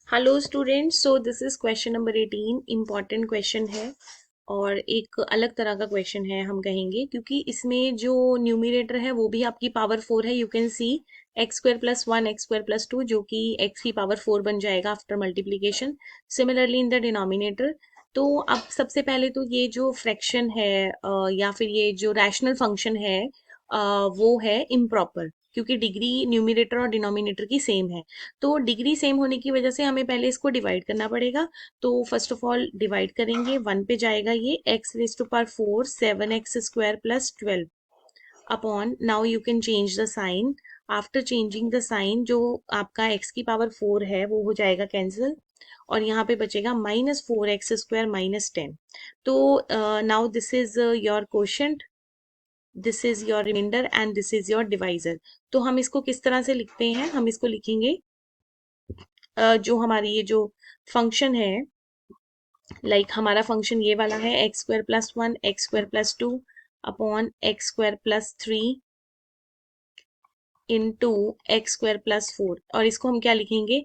Hello students, so this is question number 18। Important question है और एक अलग तरह का क्वेश्चन है हम कहेंगे, क्योंकि इसमें जो न्यूमरेटर है वो भी आपकी पावर 4 है। You can see x square plus 1 x square plus 2 जो कि एक्स की पावर 4 बन जाएगा after multiplication. Similarly in the denominator. तो अब सबसे पहले तो ये जो फ्रैक्शन है या फिर ये जो रैशनल फंक्शन है वो है इम्प्रॉपर, क्योंकि डिग्री न्यूमरेटर और डिनोमिनेटर की सेम है। तो डिग्री सेम होने की वजह से हमें पहले इसको डिवाइड करना पड़ेगा। तो फर्स्ट ऑफ ऑल डिवाइड करेंगे, 1 पे जाएगा ये x raise to power 4 7x square plus 12 upon, now you can change the sign. After changing the sign जो आपका x की पावर 4 है वो हो जाएगा कैंसिल, और यहाँ पे बचेगा -4x² -10। तो now this is your quotient, this is your remainder and this is your divisor. तो हम इसको किस तरह से लिखते हैं, हम इसको लिखेंगे जो हमारी ये जो फंक्शन है, लाइक हमारा फंक्शन ये वाला है x square plus 1 x square plus 2 upon x square plus 3 into x square plus 4। और इसको हम क्या लिखेंगे,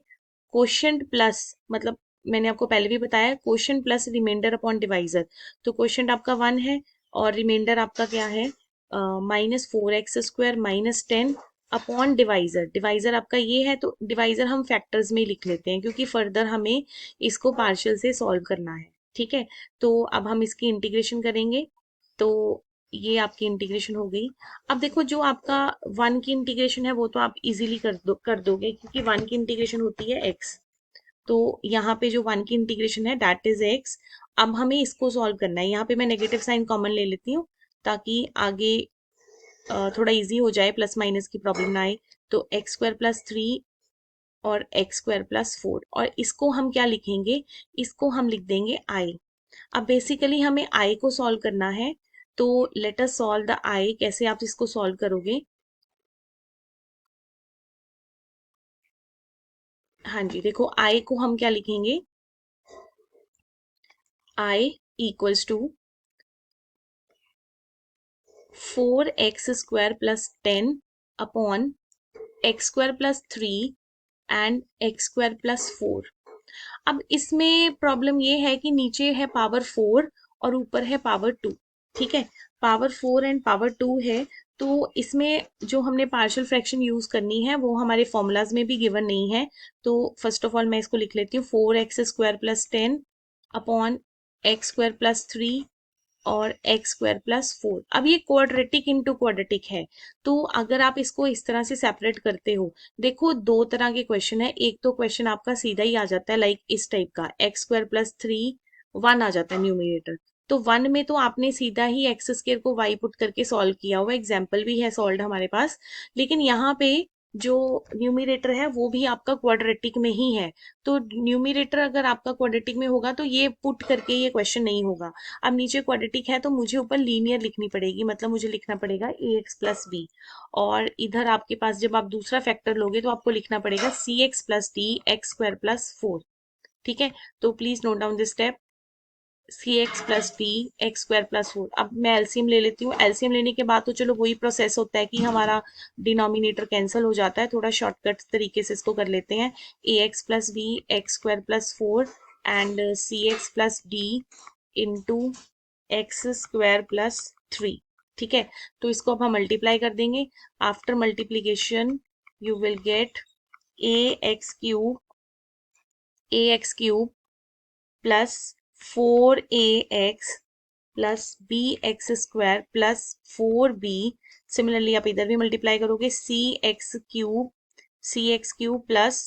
कोशेंट प्लस, मतलब मैंने आपको पहले भी बताया quotient plus remainder upon divisor. तो कोशेंट आपका 1 है और रिमाइंडर आपका क्या है, -4x² -10 अपॉन डिवाइजर। डिवाइजर आपका ये है, तो डिवाइजर हम फैक्टर्स में लिख लेते हैं क्योंकि फर्दर हमें इसको पार्शियल से सॉल्व करना है। ठीक है, तो अब हम इसकी इंटीग्रेशन करेंगे। तो ये आपकी इंटीग्रेशन हो गई। अब देखो, जो आपका 1 की इंटीग्रेशन है वो तो आप इजीली कर दोगे, क्योंकि 1 की इंटीग्रेशन होती है x। तो यहाँ पे जो 1 की इंटीग्रेशन है दैट इज x। अब हमें इसको सॉल्व करना है। यहाँ पे मैं नेगेटिव साइन कॉमन ले लेती हूँ ताकि आगे थोड़ा इजी हो जाए, प्लस माइनस की प्रॉब्लम ना आए। तो एक्स स्क्वायर प्लस 3 और एक्स स्क्वायर प्लस 4, और इसको हम क्या लिखेंगे, इसको हम लिख देंगे आई। अब बेसिकली हमें आई को सॉल्व करना है, तो लेट अस सॉल्व द आई। कैसे आप इसको सॉल्व करोगे, हाँ जी, देखो आई को हम क्या लिखेंगे, I equals to 4x² plus 10 upon x² plus 3 and x² plus 4। अब इसमें प्रॉब्लम ये है कि नीचे है पावर 4 और ऊपर है पावर 2। ठीक है, पावर 4 एंड पावर 2 है, तो इसमें जो हमने पार्शियल फ्रैक्शन यूज करनी है वो हमारे फॉर्मूलाज में भी गिवन नहीं है। तो फर्स्ट ऑफ ऑल मैं इसको लिख लेती हूँ 4x² plus 10 upon x² plus 3 और x² प्लस 4। अब ये क्वाड्रेटिक इंटू क्वाड्रेटिक है, तो अगर आप इसको इस तरह से सेपरेट करते हो, देखो दो तरह के क्वेश्चन है। एक तो क्वेश्चन आपका सीधा ही आ जाता है, लाइक इस टाइप का x² प्लस 3 1 आ जाता है न्यूमरेटर। तो 1 में तो आपने सीधा ही एक्स स्क्र को y पुट करके सॉल्व किया हुआ, एग्जाम्पल भी है सॉल्व हमारे पास। लेकिन यहाँ पे जो न्यूमरेटर है वो भी आपका क्वाड्रेटिक में ही है। तो न्यूमरेटर अगर आपका क्वाड्रेटिक में होगा तो ये पुट करके ये क्वेश्चन नहीं होगा। अब नीचे क्वाड्रेटिक है तो मुझे ऊपर लीनियर लिखनी पड़ेगी, मतलब मुझे लिखना पड़ेगा ax प्लस b। और इधर आपके पास जब आप दूसरा फैक्टर लोगे तो आपको लिखना पड़ेगा cx plus d x² plus 4। ठीक है, तो please note down this step, cx plus d x² plus 4। अब मैं एलसीएम ले लेती हूँ। एलसीएम लेने के बाद तो चलो वही प्रोसेस होता है कि हमारा डिनोमिनेटर कैंसिल हो जाता है। थोड़ा शॉर्टकट तरीके से इसको कर लेते हैं, ax plus b x² plus 4 and cx plus d into x² plus 3। ठीक है, तो इसको अब हम मल्टीप्लाई कर देंगे। After multiplication you will get a x cube plus 4ax plus bx² plus 4b। Similarly आप इधर भी मल्टीप्लाई करोगे, c x cube plus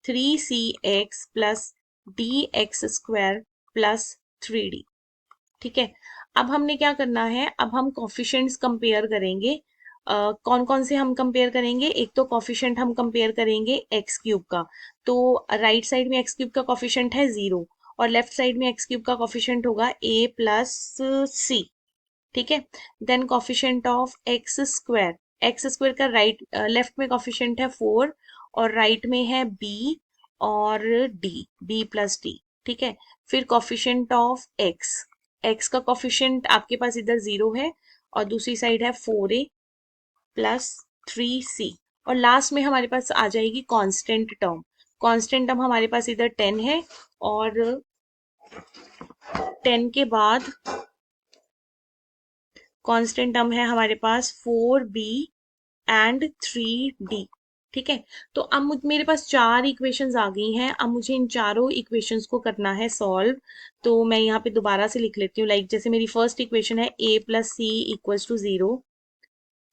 3cx plus dx² plus 3d। ठीक है, अब हमने क्या करना है, अब हम कॉफिशिएंट्स कंपेयर करेंगे। कौन कौन से हम कंपेयर करेंगे, एक तो कॉफिशिएंट हम कंपेयर करेंगे एक्स क्यूब का। तो राइट साइड में एक्स क्यूब का कॉफिशिएंट है 0 और लेफ्ट साइड में एक्स क्यूब का कॉफिशिएंट होगा a+c। ठीक है, then coefficient of x square का राइट लेफ्ट में कॉफिशिएंट है 4 और राइट में है b और b+d। ठीक है, फिर कॉफिशिएंट ऑफ एक्स का कॉफिशिएंट आपके पास इधर 0 है और दूसरी साइड है 4a प्लस 3c। और लास्ट में हमारे पास आ जाएगी कांस्टेंट टर्म। कांस्टेंट टर्म हमारे पास इधर 10 है और 10 के बाद कांस्टेंट टर्म है हमारे पास 4b एंड 3d। ठीक है, तो अब मेरे पास चार इक्वेशंस आ गई हैं। अब मुझे इन चारों इक्वेशंस को करना है सॉल्व। तो मैं यहाँ पे दोबारा से लिख लेती हूँ। लाइक जैसे मेरी फर्स्ट इक्वेशन है a plus c equals to 0,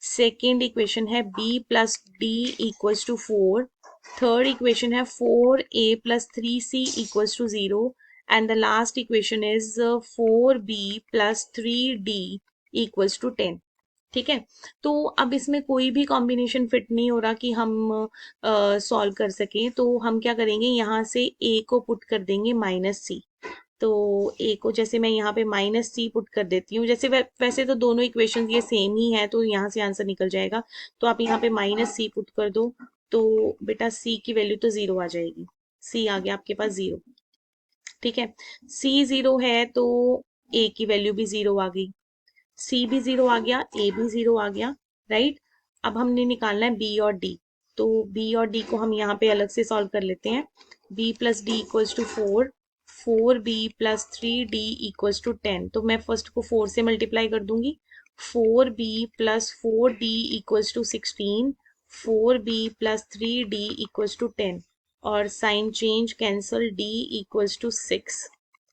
second equation है b plus d equals to 4, third equation है 4a plus 3c equals to 0 and the last equation is 4b plus 3d equals to 10। ठीक है, तो अब इसमें कोई भी कॉम्बिनेशन फिट नहीं हो रहा कि हम सॉल्व कर सकें। तो हम क्या करेंगे, यहाँ से a को पुट कर देंगे -c। तो a को जैसे मैं यहाँ पे -c पुट कर देती हूँ। जैसे वैसे तो दोनों इक्वेशन ये सेम ही है, तो यहाँ से आंसर निकल जाएगा। तो आप यहाँ पे -c पुट कर दो, तो बेटा c की वैल्यू तो 0 आ जाएगी। c आ गया आपके पास 0। ठीक है, c 0 है तो a की वैल्यू भी 0 आ गई, c भी 0 आ गया, a भी 0 आ गया। राइट, अब हमने निकालना है b और d। तो b और d को हम यहाँ पे अलग से सॉल्व कर लेते हैं। b plus d equals to 4, 4b plus 3d equals to 10। तो मैं फर्स्ट को 4 से मल्टीप्लाई कर दूंगी। 4b plus 4d equals to 16, 4b plus 3d equals to 10 और sign change cancel, d equals to 6।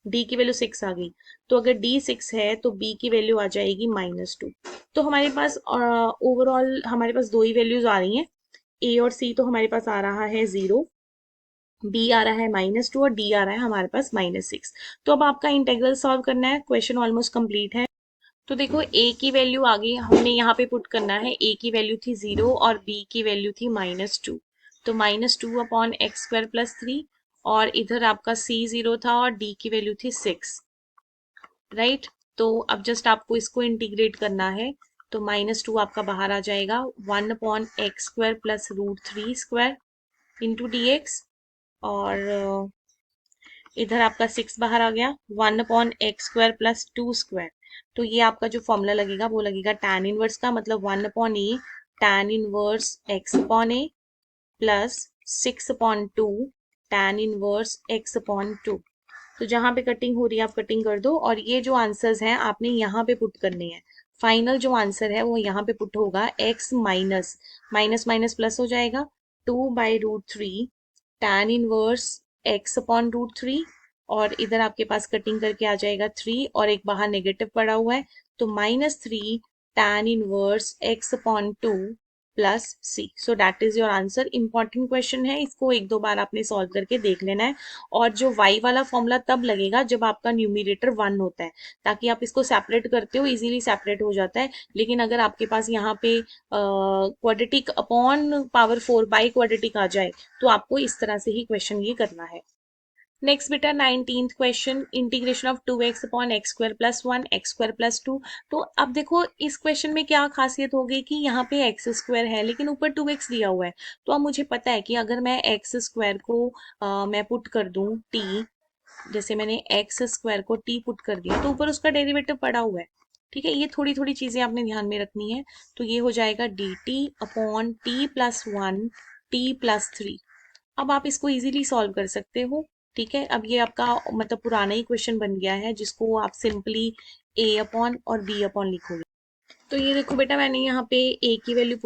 d की वैल्यू 6 आ गई। तो अगर d 6 है तो b की वैल्यू आ जाएगी -2। तो हमारे पास ओवरऑल हमारे पास दो ही वैल्यूज आ रही हैं। a और c तो हमारे पास आ रहा है 0, b आ रहा है -2 और d आ रहा है हमारे पास -6। तो अब आपका इंटेग्रल सॉल्व करना है। क्वेश्चन ऑलमोस्ट कंप्लीट है। तो देखो a की वैल्यू आ गई, हमने यहाँ पे पुट करना है। a की वैल्यू थी 0 और b की वैल्यू थी -2। तो -2 अपॉन एक्स स्क्वायर प्लस 3, और इधर आपका c 0 था और d की वैल्यू थी 6। राइट, तो अब जस्ट आपको इसको इंटीग्रेट करना है। तो -2 आपका बाहर आ जाएगा, 1 upon x square plus √3 square into D x, और इधर आपका 6 बाहर आ गया, 1 upon x square plus 2 square. तो ये आपका जो फॉर्मूला लगेगा वो लगेगा tan इनवर्स का, मतलब 1 upon a tan inverse x upon a plus 6 upon 2 tan inverse x upon 2। तो जहां पे कटिंग हो रही है आप कटिंग कर दो, और ये जो आंसर्स हैं आपने यहाँ पे पुट करने हैं। फाइनल जो आंसर है वो यहाँ पे पुट होगा, x minus minus minus plus हो जाएगा, 2/√3 tan इनवर्स x अपॉन √3, और इधर आपके पास कटिंग करके आ जाएगा 3 और एक बाहर नेगेटिव पड़ा हुआ है, तो -3 tan inverse x upon 2 plus c। So that is your answer. Important question है, इसको एक दो बार आपने सॉल्व करके देख लेना है। और जो y वाला फॉर्मूला तब लगेगा जब आपका न्यूमिरेटर 1 होता है, ताकि आप इसको सेपरेट करते हो इजीली सेपरेट हो जाता है। लेकिन अगर आपके पास यहाँ पे quadratic upon power 4 by quadratic आ जाए तो आपको इस तरह से ही क्वेश्चन ये करना है। नेक्स्ट बेटा 19th question, integration of 2x upon x square plus 1 x square plus 2। तो अब देखो इस क्वेश्चन में क्या खासियत हो गई कि यहाँ पे एक्स स्क्वायर है लेकिन ऊपर 2x दिया हुआ है। तो अब मुझे पता है कि अगर मैं एक्स स्क्वायर को मैं पुट कर दूं t, जैसे मैंने एक्स स्क्वायर को t पुट कर दिया तो ऊपर उसका डेरिवेटिव पड़ा हुआ है। ठीक है, ये थोड़ी थोड़ी चीजें आपने ध्यान में रखनी है। तो ये हो जाएगा dt upon t plus 1 t plus 3। अब आप इसको इजीली सॉल्व कर सकते हो। ठीक है, अब ये आपका मतलब पुराना ही क्वेश्चन बन गया है जिसको आप सिंपली a अपॉन और b अपॉन लिखोगे। तो ये देखो बेटा, मैंने यहाँ पे a की वैल्यू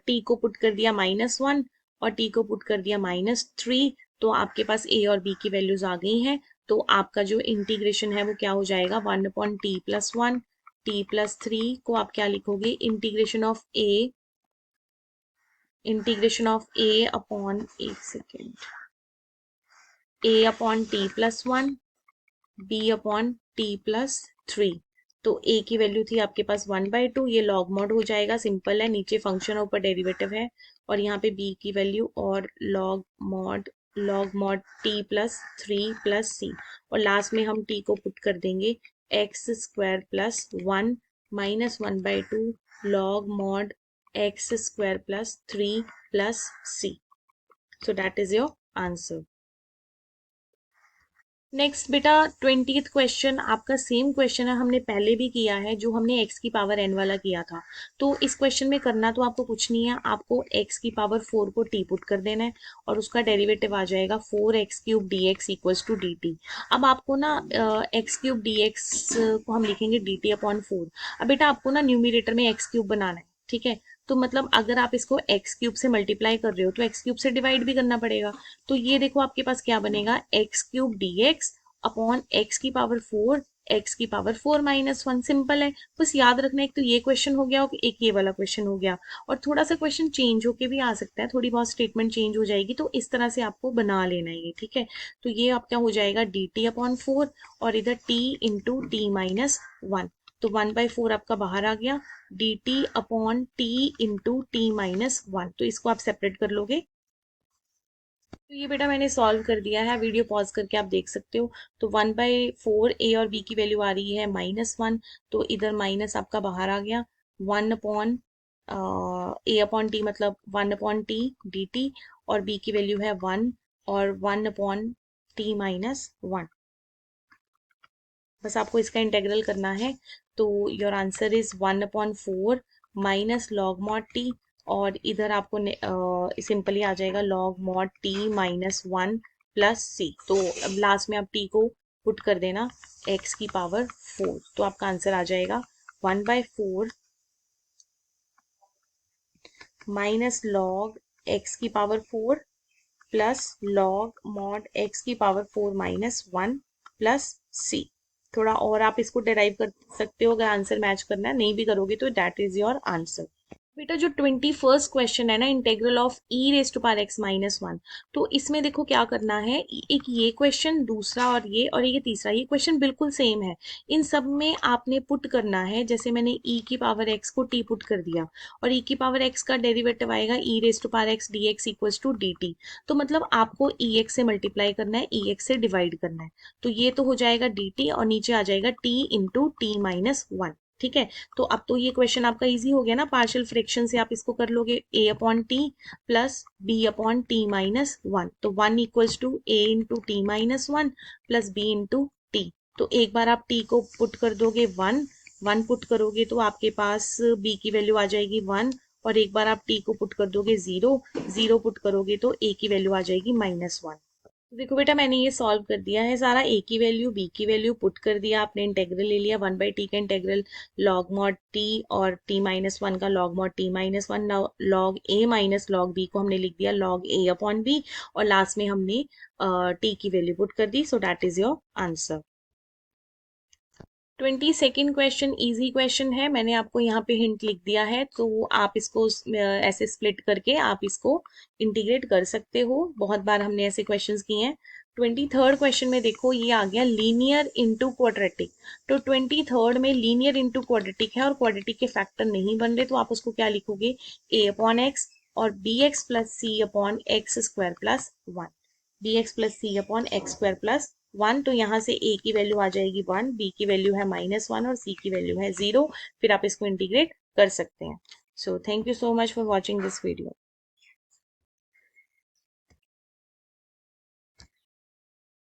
t को पुट कर दिया -1 और t को पुट कर दिया -3। तो आपके पास a और b की वैल्यूज आ गई हैं। तो आपका जो इंटीग्रेशन है वो क्या हो जाएगा, 1 upon t plus 1 t plus 3 को आप क्या लिखोगे, इंटीग्रेशन ऑफ a अपॉन, एक second, a upon T plus 1 b upon T plus 3। तो a की वैल्यू थी आपके पास 1/2, ये लॉग मॉड हो जाएगा, सिंपल है, नीचे फंक्शन ऊपर डेरिवेटिव है, और यहाँ पे b की वैल्यू और log mod t plus 3 plus c, और लास्ट में हम t को पुट कर देंगे x square plus 1 minus 1/2 log mod x square plus 3 plus c। So that is your answer. Next बेटा 20th क्वेश्चन आपका सेम क्वेश्चन है, हमने पहले भी किया है, जो हमने x की पावर n वाला किया था। तो इस क्वेश्चन में करना तो आपको कुछ नहीं है, आपको x की पावर 4 को t पुट कर देना है और उसका डेरिवेटिव आ जाएगा 4x³ dx equals to dt। अब आपको ना x³ dx को हम लिखेंगे dt/4। अब बेटा आपको ना न्यूमिरेटर में x³ बनाना है, ठीक है। तो मतलब अगर आप इसको x³ से मल्टीप्लाई कर रहे हो तो x³ से डिवाइड भी करना पड़ेगा। तो ये देखो आपके पास क्या बनेगा, x³ dx अपॉन x की पावर 4 x की पावर 4 - 1। सिंपल है, बस याद रखना, एक तो ये क्वेश्चन हो गया, एक ये वाला क्वेश्चन हो गया। और थोड़ा सा क्वेश्चन चेंज होके भी आ सकता है, थोड़ी बहुत स्टेटमेंट चेंज हो जाएगी, तो इस तरह से आपको बना लेना है ये, ठीक है। तो ये आप क्या हो जाएगा dt/4 और इधर t इंटू t-1। तो 1/4 आपका बाहर आ गया, dt/t इंटू t-1। तो इसको आप सेपरेट कर लोगे। तो ये बेटा मैंने सॉल्व कर दिया है, वीडियो पॉज करके आप देख सकते हो। तो 1/4 ए और बी की वैल्यू आ रही है -1, तो इधर माइनस आपका बाहर आ गया। 1/a/t मतलब 1/t dt, और बी की वैल्यू है 1 और 1/t-1। बस आपको इसका इंटेग्रल करना है। तो your answer is 1/4 minus log mod T, और इधर आपको सिंपली आ जाएगा log mod t-1 प्लस सी। तो अब लास्ट में आप t को पुट कर देना x की पावर 4, तो आपका आंसर आ जाएगा 1/4 माइनस लॉग x की power 4 plus log mod x की पावर 4 - 1 प्लस सी। थोड़ा और आप इसको डिराइव कर सकते हो, अगर आंसर मैच करना है, नहीं भी करोगे तो दैट इज योर आंसर। बेटा जो 21st क्वेश्चन है ना, इंटेग्रल ऑफ e⁻x-1, तो इसमें देखो क्या करना है, एक ये क्वेश्चन, दूसरा और ये तीसरा, ये क्वेश्चन बिल्कुल सेम है। इन सब में आपने पुट करना है, जैसे मैंने e की पावर x को t पुट कर दिया, और e की पावर x का डेरिवेटिव आएगा e⁻x dx equals to dt। तो मतलब आपको ex से मल्टीप्लाई करना है, ex से डिवाइड करना है। तो ये तो हो जाएगा dt और नीचे आ जाएगा t इंटू t-1, ठीक है। तो अब तो ये क्वेश्चन आपका इजी हो गया ना, पार्शियल फ्रैक्शन से आप इसको कर लोगे a/t प्लस b/t-1। तो 1 equals to a into t-1 plus b into t। तो एक बार आप t को पुट कर दोगे 1 पुट करोगे तो आपके पास b की वैल्यू आ जाएगी 1, और एक बार आप t को पुट कर दोगे 0 पुट करोगे तो a की वैल्यू आ जाएगी -1। देखो बेटा मैंने ये सॉल्व कर दिया है सारा, ए की वैल्यू बी की वैल्यू पुट कर दिया, आपने इंटेग्रल ले लिया 1/t का इंटेग्रल लॉग मॉड टी और t-1 का लॉग मॉड t-1, लॉग ए माइनस लॉग बी को हमने लिख दिया लॉग a/b, और लास्ट में हमने t की वैल्यू पुट कर दी। So that is your answer. 22nd question easy question है, मैंने आपको यहाँ पे हिंट लिख दिया है, तो आप इसको ऐसे स्प्लिट करके आप इसको इंटीग्रेट कर सकते हो, बहुत बार हमने ऐसे क्वेश्चंस किए हैं। 23rd क्वेश्चन में देखो ये आ गया लीनियर इंटू क्वाड्रेटिक। तो 23rd में लीनियर इंटू क्वाड्रेटिक है और क्वाड्रेटिक के फैक्टर नहीं बन रहे, तो आप उसको क्या लिखोगे a/x और bx plus c/x² + 1, bx plus c/x²+1। तो यहाँ से a की वैल्यू आ जाएगी 1, b की वैल्यू है -1 और c की वैल्यू है 0। फिर आप इसको इंटीग्रेट कर सकते हैं। So thank you so much for watching this video.